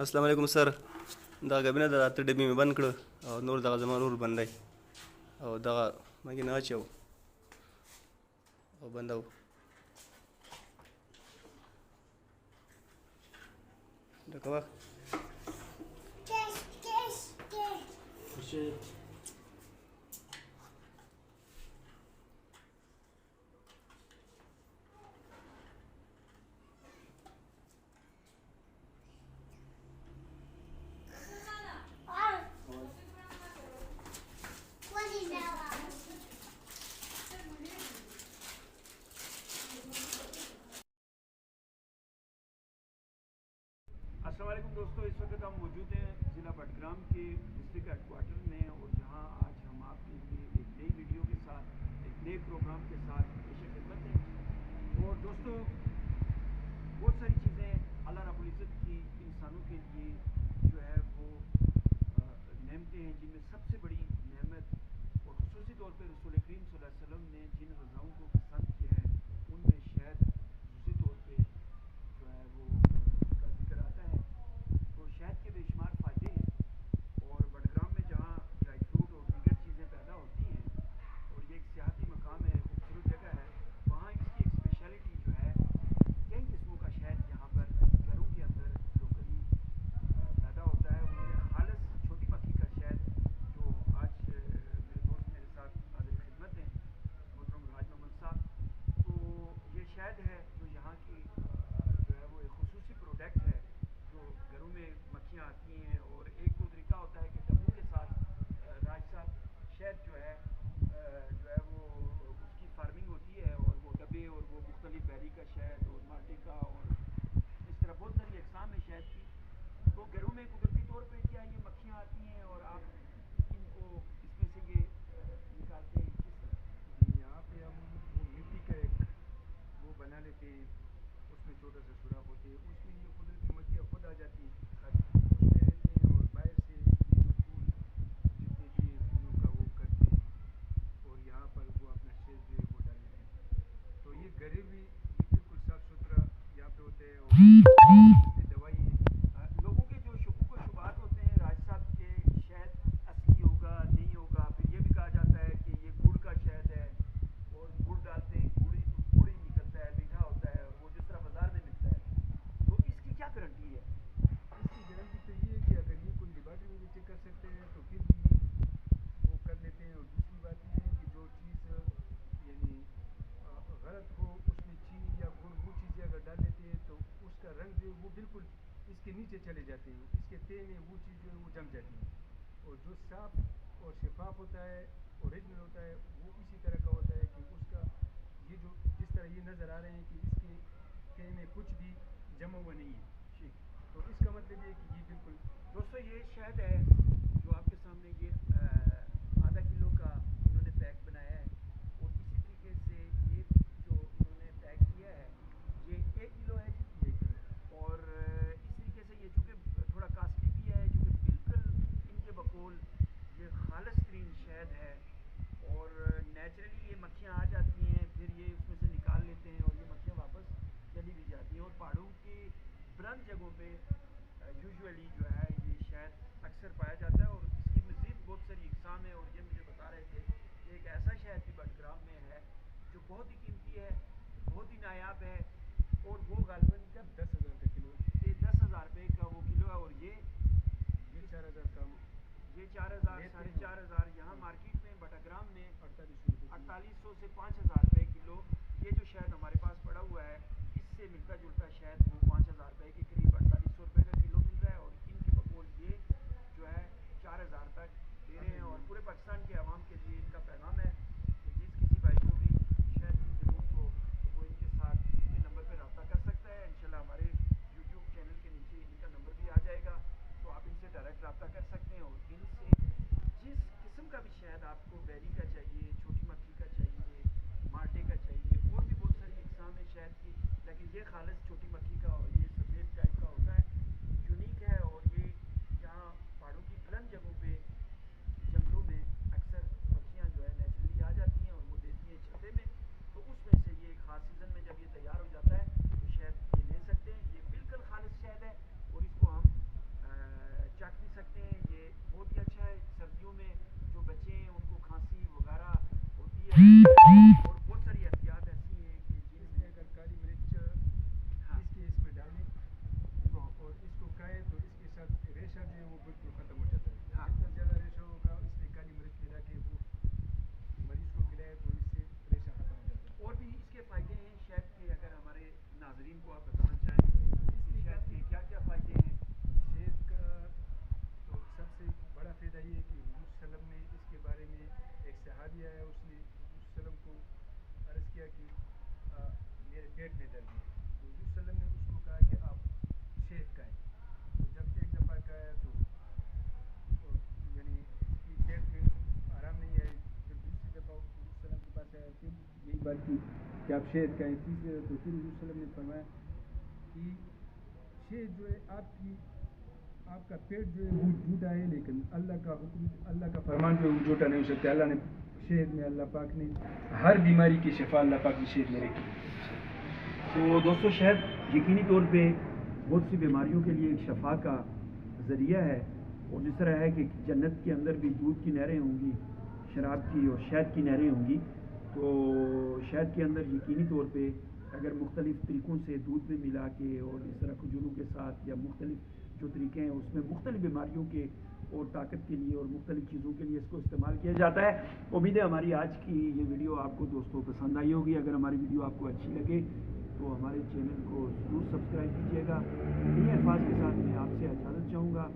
السلام علیکم سر. دا غبینه د اته ډبې مې بند کړه او نور دغه زما نور بندی او دغه مګې نه اچو او بندو. ډکوه السلام علیکم دوستو. اس وقت ہم موجود ہیں ضلع بٹگرام کے ڈسٹرکٹ ہیڈ کوارٹر میں اور جہاں آج ہم آپ کے لیے ایک نئی ویڈیو کے ساتھ ایک نئے پروگرام کے ساتھ پیش خدمت ہیں. اور دوستو بہت ساری چیزیں اللہ رب العزت کی انسانوں کے لیے جو ہے وہ نعمتیں ہیں جن میں سب سے بڑی نعمت اور خصوصی طور پہ رسول کریم صلی اللہ علیہ وسلم نے جن غذاؤں کو پسند کیا ہے ان میں شہد خصوصی طور پہ جو ہے وہ اس کا ذکر آتا ہے. تو شہد کے بے شمار فائدے ہیں اور بٹگرام میں جہاں ڈرائی فروٹ اور دیگر چیزیں پیدا ہوتی ہیں اور یہ ایک سیاحتی مقام ہے, خوبصورت جگہ ہے, وہاں اس کی ایک اسپیشلٹی جو ہے کئی قسموں کا شہد یہاں پر گھروں کے اندر لوکلی پیدا ہوتا ہے. ان میں خالص چھوٹی مکھی کا شہد جو آج میرے دوست میرے ساتھ حاضر خدمت ہیں محترم راج محمد صاحب, تو یہ شہد ہے جو یہاں کی جو ہے وہ ایک خصوصی پروڈکٹ ہے جو گھروں میں مکھیاں آتی ہیں. اور ایک تو طریقہ ہوتا ہے کہ ڈبوں کے ساتھ راج صاحب شہد جو ہے وہ اس کی فارمنگ ہوتی ہے اور وہ ڈبے اور وہ مختلف بیری کا شہد اور مالٹے کا اور اس طرح بہت ساری اقسام ہے شہد کی. تو گھروں میں قدرتی طور پہ کیا یہ مکھیاں آتی ہیں اور آپ ان کو اس میں سے یہ نکالتے ہیں کس طرح؟ جی, یہاں پہ ہم وہ مٹی کا ایک وہ بنا لیتے ہیں, اس میں چھوٹا سا سوراخ ہوتے ہیں, اس میں یہ قدرتی مکھیاں خود آ جاتی ہیں, اس میں رہتے ہیں اور باہر سے یہ جو پھول جتنے بھی پھولوں کا وہ کرتے ہیں اور یہاں پر وہ اپنا شہد جو ہے وہ ڈال لیتے ہیں. تو یہ گھریلو یہ بالکل صاف ستھرا یہاں پہ ہوتا ہے اور اس میں دوائی ہے. لوگوں کے جو شکوک و شبہات ہوتے ہیں راج صاحب کے شہد اصلی ہوگا نہیں ہوگا, پھر یہ بھی کہا جاتا ہے کہ یہ گڑ کا شہد ہے اور گڑ ڈالتے ہیں گڑ ہی نکلتا ہے, میٹھا ہوتا ہے اور وہ جس طرح بازار میں ملتا ہے, تو اس کی کیا گارنٹی ہے؟ اس کی گارنٹی تو یہ ہے کہ اگر یہ کوئی لیبارٹری میں بھی چیک کر سکتے ہیں تو پھر بھی یہ وہ کر لیتے ہیں. اور دوسری بات یہ ہے کہ جو چیز یعنی غلط ہو اس میں چینی یا گڑ وہ چیزیں اگر ڈال لیتے ہیں تو اس کا رنگ جو ہے وہ بالکل اس کے نیچے چلے جاتے ہیں, اس کے تہ میں وہ چیز جو ہے وہ جم جاتی ہے. اور جو صاف اور شفاف ہوتا ہے اوریجنل ہوتا ہے وہ اسی طرح کا ہوتا ہے کہ اس کا یہ جو جس طرح یہ نظر آ رہے ہیں کہ اس کے تہ میں کچھ بھی جمع ہوا نہیں ہے, ٹھیک تو اس کا مطلب یہ ہے کہ یہ بالکل. دوستو یہ شہد ہے جو آپ کے سامنے یہ آدھا کلو کا انہوں نے پیک بنایا ہے اور اسی طریقے سے یہ جو انہوں نے پیک کیا ہے یہ 1 کلو ہے جی. یہ کہ اور اس طریقے سے یہ چونکہ تھوڑا کاسٹلی بھی ہے چونکہ بالکل ان کے بقول یہ خالص ترین شہد ہے اور نیچرلی یہ مکھیاں آ جاتی ہیں, پھر یہ اس میں سے نکال لیتے ہیں اور یہ مکھیاں واپس چلی بھی جاتی ہیں. اور پہاڑوں کی بلند جگہوں پہ یوزولی جو ہے یہ شہد اکثر پایا جاتا ہے اور اس کی مزید بہت ساری اقسام ہیں. اور یہ مجھے بتا رہے تھے کہ ایک ایسا شہد بھی بٹگرام میں ہے جو بہت ہی قیمتی ہے, بہت ہی نایاب ہے, سے 5,000 روپے کلو. یہ جو شہد ہمارے پاس پڑا ہوا ہے اس سے ملتا جلتا شہد وہ 5,000 روپے کے قریب 4800 روپے کا کلو مل رہا ہے, اور ان کی بقول یہ جو ہے 4,000 تک دے رہے ہیں. اور پورے پاکستان کے عوام کے لیے ان کا پیغام ہے کہ جس کسی بھائی کو بھی شہد کی ضرورت ہو تو وہ ان کے ساتھ ان کے نمبر پہ رابطہ کر سکتا ہے. انشاءاللہ ہمارے یوٹیوب چینل کے نیچے ان کا نمبر بھی آ جائے گا, تو آپ ان سے ڈائریکٹ رابطہ کر سکتے ہیں. اور ان سے جس قسم کا بھی شہد آپ کو بیری کا چاہیے, چھوٹی مکھی کا چاہیے, مالٹے کا چاہیے, اور بھی بہت ساری اقسام ہے شہد کی, لیکن یہ خالص چھوٹی مکھی کا اور یہ سفید ٹائپ کا ہوتا ہے, یونیک ہے. اور یہ یہاں پہاڑوں کی بلند جگہوں پہ جنگلوں میں اکثر مکھیاں جو ہے نیچرلی آ جاتی ہیں اور وہ دیتی ہیں چھتے میں, تو اس میں سے یہ ایک خاص سیزن میں جب یہ تیار ہو جاتا ہے تو شہد یہ لے سکتے ہیں. یہ بالکل خالص شہد ہے اور اس کو ہم چکھ بھی سکتے ہیں. یہ بہت ہی اچھا ہے. سردیوں میں جو بچے ہیں ان کو کھانسی وغیرہ ہوتی ہے, اور بہت ساری احتیاط ایسی ہیں کہ جن اس میں اگر کالی مرچ اس میں ڈالیں اور اس کو کھائے تو اس کے ساتھ ریشہ جو ہے وہ بالکل ختم ہو جاتا ہے. جتنا زیادہ ریشہ ہوگا اس میں کالی مرچ ملا کے وہ مریض کو کھلائے تو اس سے ریشہ ختم ہو جاتا ہے. اور بھی اس کے فائدے ہیں شہد کے, اگر ہمارے ناظرین کو آپ بتانا چاہیں کہ شہد کے کیا کیا فائدے ہیں. شہد کا تو سب سے بڑا فائدہ یہ ہے کہ حضور صلی اللہ علیہ وسلم نے اس کے بارے میں ایک صحابی آیا, اس نے حضور صلی اللہ علیہ وسلم کو عرض کیا کہ میرے پیٹ میں درد ہے, تو حضور صلی اللہ علیہ وسلم نے اس کو کہا کہ آپ شہد کھائیں. تو جب ایک دفعہ کھایا تو یعنی اس کی پیٹ میں آرام نہیں آئی, پھر دوسری دفعہ حضور صلی اللہ علیہ وسلم کے پاس آیا, پھر یہی بات کی کہ آپ شہد کھائیں. تیسری تو پھر حضور صلی اللہ علیہ وسلم نے فرمایا کہ شہد جو ہے آپ کا پیٹ جو ہے وہ جھوٹا ہے, لیکن اللہ کا حکم, اللہ کا فرمان جو ہے وہ جھوٹا نہیں ہو سکتا. اللہ نے شہد میں, اللہ پاک نے ہر بیماری کی شفا اللہ پاک نے شہد میں رکھی. تو دوستو شہد یقینی طور پہ بہت سی بیماریوں کے لیے ایک شفا کا ذریعہ ہے, اور جس طرح ہے کہ جنت کے اندر بھی دودھ کی نہریں ہوں گی, شراب کی اور شہد کی نہریں ہوں گی, تو شہد کے اندر یقینی طور پہ اگر مختلف طریقوں سے دودھ میں ملا کے اور اس طرح کھجوروں کے ساتھ یا مختلف جو طریقے ہیں اس میں مختلف بیماریوں کے اور طاقت کے لیے اور مختلف چیزوں کے لیے اس کو استعمال کیا جاتا ہے. امید ہے ہماری آج کی یہ ویڈیو آپ کو دوستوں پسند آئی ہوگی. اگر ہماری ویڈیو آپ کو اچھی لگے تو ہمارے چینل کو ضرور سبسکرائب کیجیے گا. انہی الفاظ کے ساتھ میں آپ سے اجازت چاہوں گا.